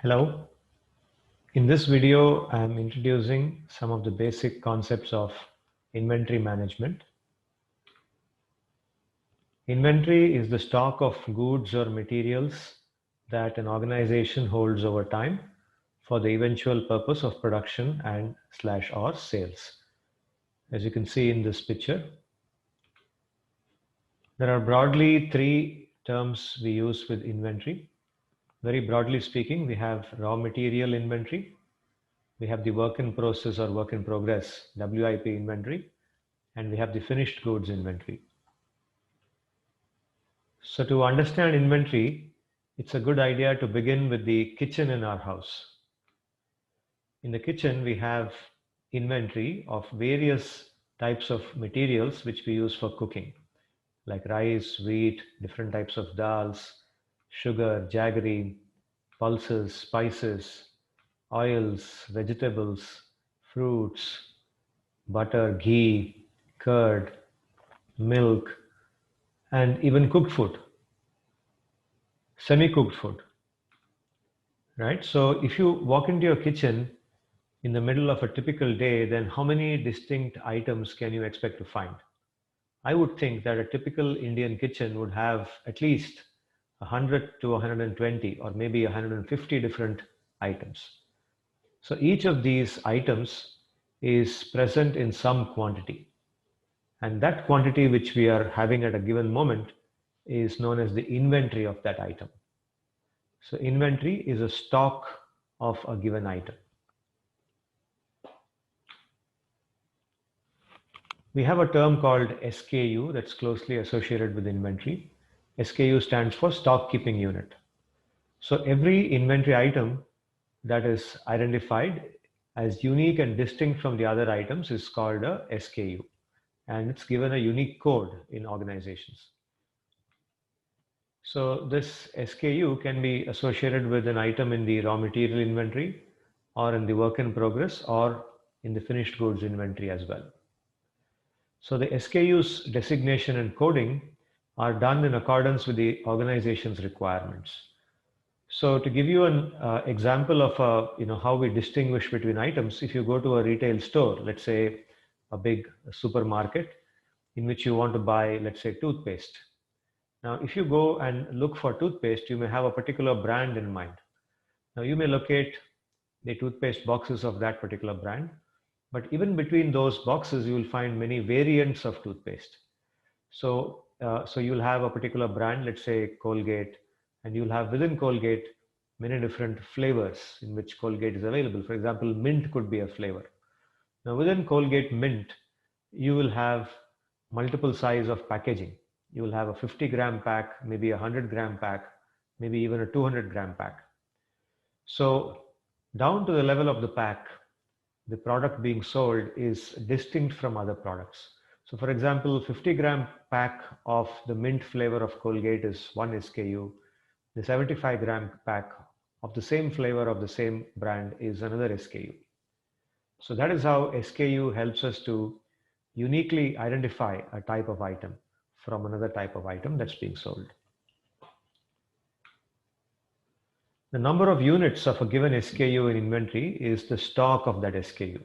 Hello. In this video, I'm introducing some of the basic concepts of inventory management. Inventory is the stock of goods or materials that an organization holds over time for the eventual purpose of production and / or sales. As you can see in this picture, there are broadly three terms we use with inventory. Very broadly speaking, we have raw material inventory, we have the work in process or work in progress, WIP inventory, and we have the finished goods inventory. So to understand inventory, it's a good idea to begin with the kitchen in our house. In the kitchen, we have inventory of various types of materials which we use for cooking, like rice, wheat, different types of dals, sugar, jaggery, pulses, spices, oils, vegetables, fruits, butter, ghee, curd, milk, and even cooked food, semi-cooked food, right? So if you walk into your kitchen in the middle of a typical day, then how many distinct items can you expect to find? I would think that a typical Indian kitchen would have at least 100 to 120 or maybe 150 different items. So each of these items is present in some quantity. And that quantity which we are having at a given moment is known as the inventory of that item. So inventory is a stock of a given item. We have a term called SKU that's closely associated with inventory. SKU stands for stock keeping unit. So every inventory item that is identified as unique and distinct from the other items is called a SKU, and it's given a unique code in organizations. So this SKU can be associated with an item in the raw material inventory or in the work in progress or in the finished goods inventory as well. So the SKU's designation and coding are done in accordance with the organization's requirements. So to give you an example of how we distinguish between items, if you go to a retail store, let's say a big supermarket in which you want to buy, let's say, toothpaste. Now, if you go and look for toothpaste, you may have a particular brand in mind. Now, you may locate the toothpaste boxes of that particular brand, but even between those boxes, you will find many variants of toothpaste. So you'll have a particular brand, let's say Colgate, and you'll have within Colgate many different flavors in which Colgate is available. For example, mint could be a flavor. Now, within Colgate Mint, you will have multiple size of packaging. You will have a 50-gram pack, maybe a 100-gram pack, maybe even a 200-gram pack. So down to the level of the pack, the product being sold is distinct from other products. So for example, 50-gram pack of the mint flavor of Colgate is one SKU. The 75-gram pack of the same flavor of the same brand is another SKU. So that is how SKU helps us to uniquely identify a type of item from another type of item that's being sold. The number of units of a given SKU in inventory is the stock of that SKU.